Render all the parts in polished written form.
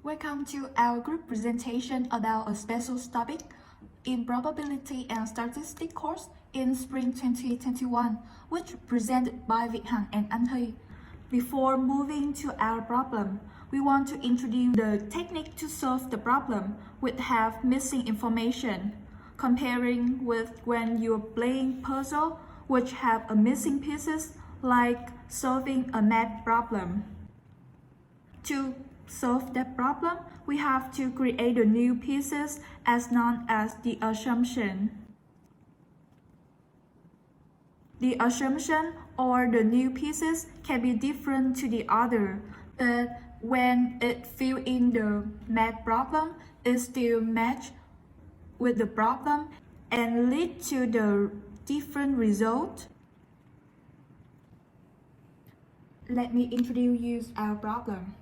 Welcome to our group presentation about a special topic in Probability and Statistics course in spring 2021, which presented by Viet and Anh. Before moving to our problem, we want to introduce the technique to solve the problem which have missing information, comparing with when you're playing puzzle which have a missing pieces like solving a math problem. To solve that problem, we have to create the new pieces as known as the assumption. The assumption or the new pieces can be different to the other, but when it fill in the math problem, it still match with the problem and lead to the different result. Let me introduce you our problem.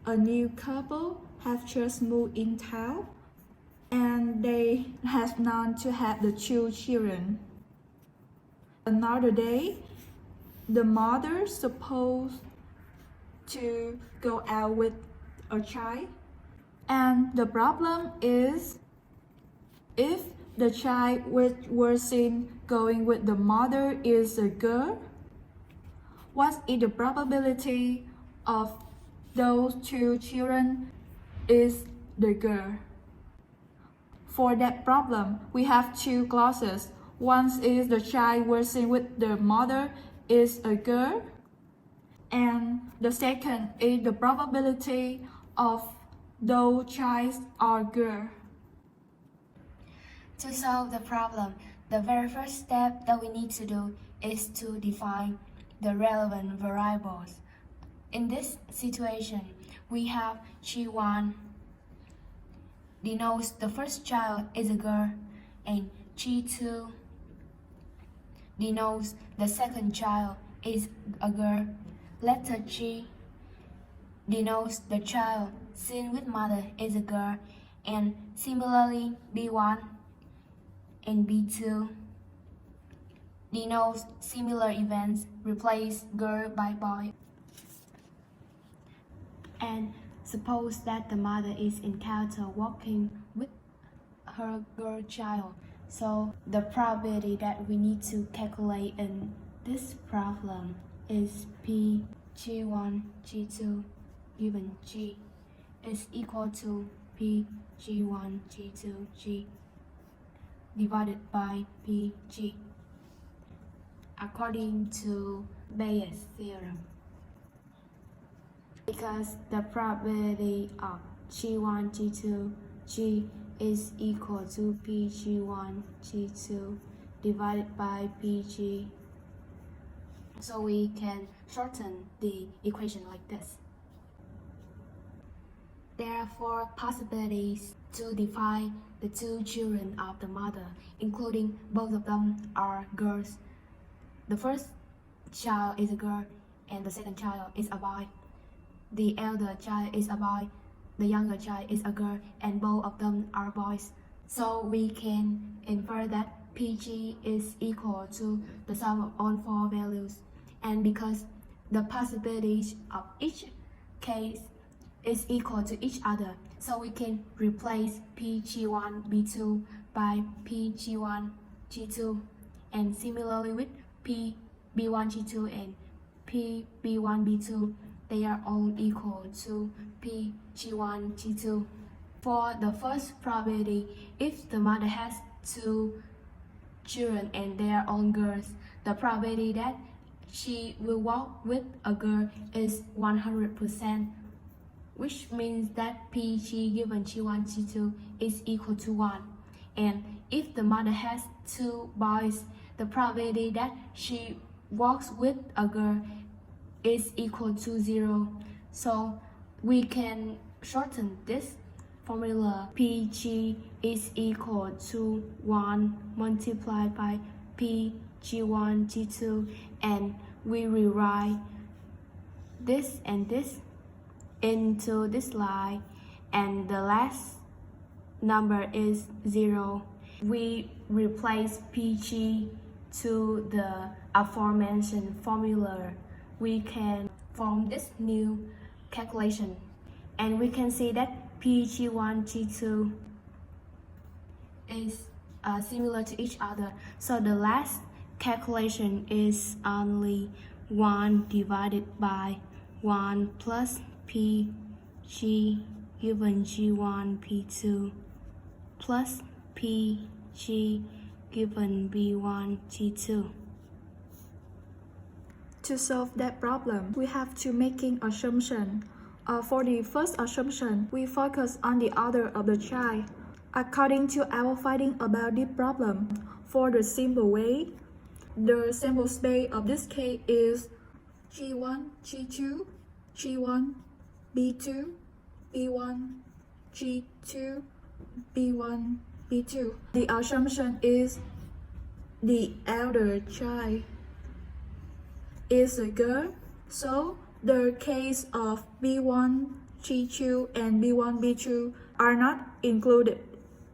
A new couple have just moved in town and they have known to have the two children. Another day, the mother supposed to go out with a child, and the problem is if the child which was seen going with the mother is a girl, what is the probability of those two children is the girl? For that problem, we have two clauses. One is the child working with the mother is a girl, and the second is the probability of those childs are girl. To solve the problem, the very first step that we need to do is to define the relevant variables. In this situation, we have G1 denotes the first child is a girl, and G2 denotes the second child is a girl. Letter G denotes the child seen with mother is a girl, and similarly B1 and B2 denotes similar events, replace girl by boy. And suppose that the mother is encountered walking with her girl child. So the probability that we need to calculate in this problem is P G1 G2 given G is equal to P G1 G2 G divided by P G according to Bayes' theorem. Because the probability of G1 G2 G is equal to PG1 G2 divided by PG. So we can shorten the equation like this. There are four possibilities to define the two children of the mother, including both of them are girls. The first child is a girl and the second child is a boy. The elder child is a boy, the younger child is a girl, and both of them are boys. So we can infer that PG is equal to the sum of all four values. And because the possibilities of each case is equal to each other, so we can replace PG1 B2 by PG1 G2, and similarly with PB1 G2 and PB1 B2, they are all equal to PG1 G2. For the first probability, if the mother has two children and they are all girls, the probability that she will walk with a girl is 100%, which means that PG given G1 G2 is equal to 1. And if the mother has two boys, the probability that she walks with a girl is equal to 0. So we can shorten this formula. PG is equal to 1 multiplied by PG1 G2, and we rewrite this and this into this line, and the last number is 0. We replace PG to the aforementioned formula. We can form this new calculation And we can see that G1, G2 is similar to each other. So the last calculation is only 1 divided by 1 plus PG given G1, P2 plus PG given B1, G2. To solve that problem, we have to making assumption. For the first assumption, we focus on the order of the child. According to our finding about this problem, for the simple way, the sample space of this case is G1, G2, G1, B2, B1, G2, B1, B2. The assumption is the elder child is a girl, so the case of B1, G2, and B1, B2 are not included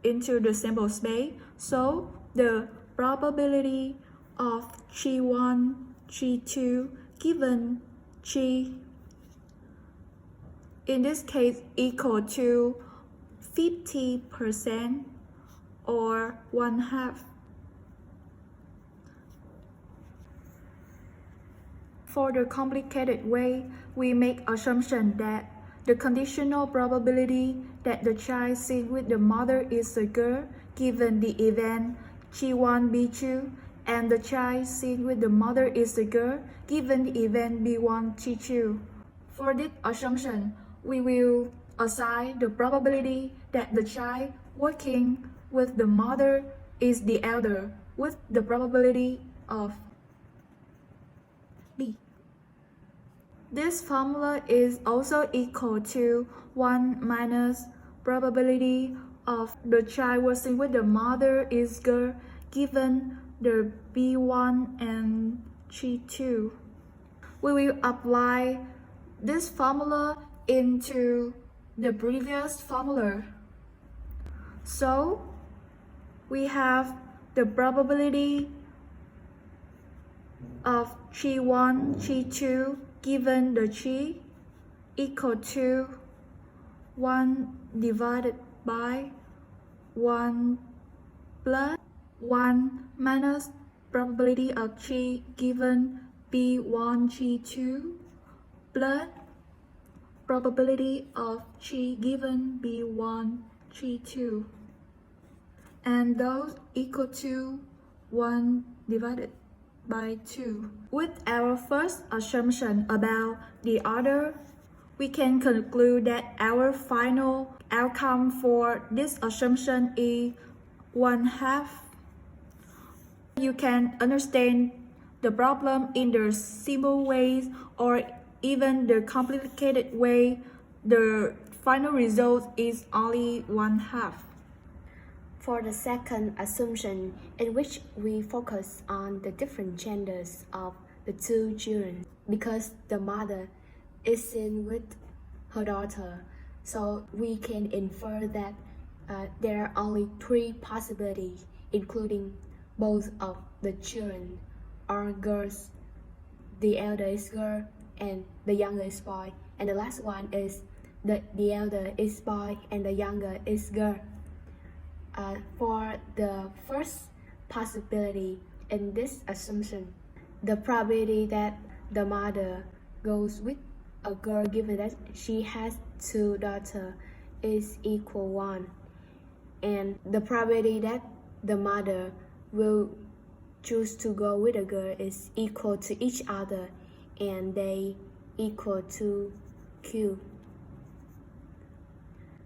into the sample space, so the probability of G1, G2 given G in this case equal to 50% or 1/2. For the complicated way, we make assumption that the conditional probability that the child seen with the mother is a girl given the event G1, B2 and the child seen with the mother is a girl given the event B1, G2. For this assumption, we will assign the probability that the child working with the mother is the elder with the probability of B. This formula is also equal to 1 minus probability of the child working with the mother is girl given the B1 and G2. We will apply this formula into the previous formula. So we have the probability of G1, G2 given the G equal to 1 divided by 1 plus 1 minus probability of G given B1, G2 plus probability of G given B1, G2. And those equal to 1 divided by 2. With our first assumption about the order, we can conclude that our final outcome for this assumption is 1/2. You can understand the problem in the simple ways or even the complicated way. The final result is only 1/2. For the second assumption, in which we focus on the different genders of the two children, because the mother is seen with her daughter, so we can infer that there are only 3 possibilities, including both of the children are girls, the elder is girl and the younger is boy, and the last one is the elder is boy and the younger is girl. For the first possibility in this assumption, the probability that the mother goes with a girl given that she has 2 daughters is equal 1, and the probability that the mother will choose to go with a girl is equal to each other, and they equal to Q.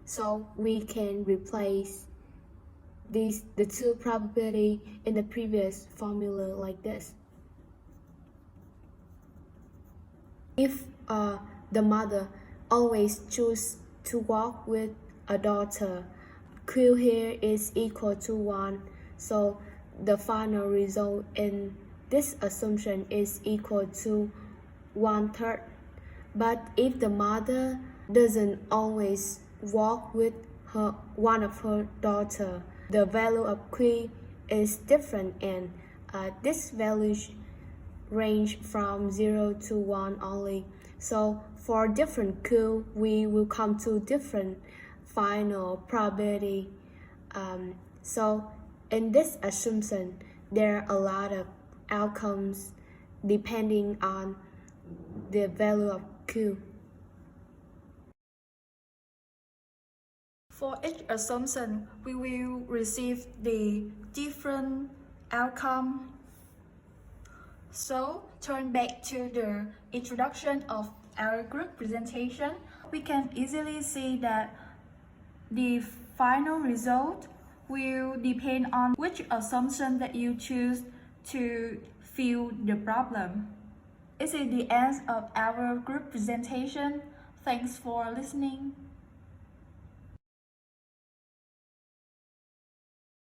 So we can replace the 2 probability in the previous formula like this. If the mother always choose to walk with a daughter, Q here is equal to 1, so the final result in this assumption is equal to 1/3. But if the mother doesn't always walk with one of her daughter, the value of Q is different, and this value range from 0 to 1 only. So for different Q, we will come to different final probability. So in this assumption, there are a lot of outcomes depending on the value of Q. For each assumption, we will receive the different outcome. So, turn back to the introduction of our group presentation. We can easily see that the final result will depend on which assumption that you choose to fill the problem. This is the end of our group presentation. Thanks for listening.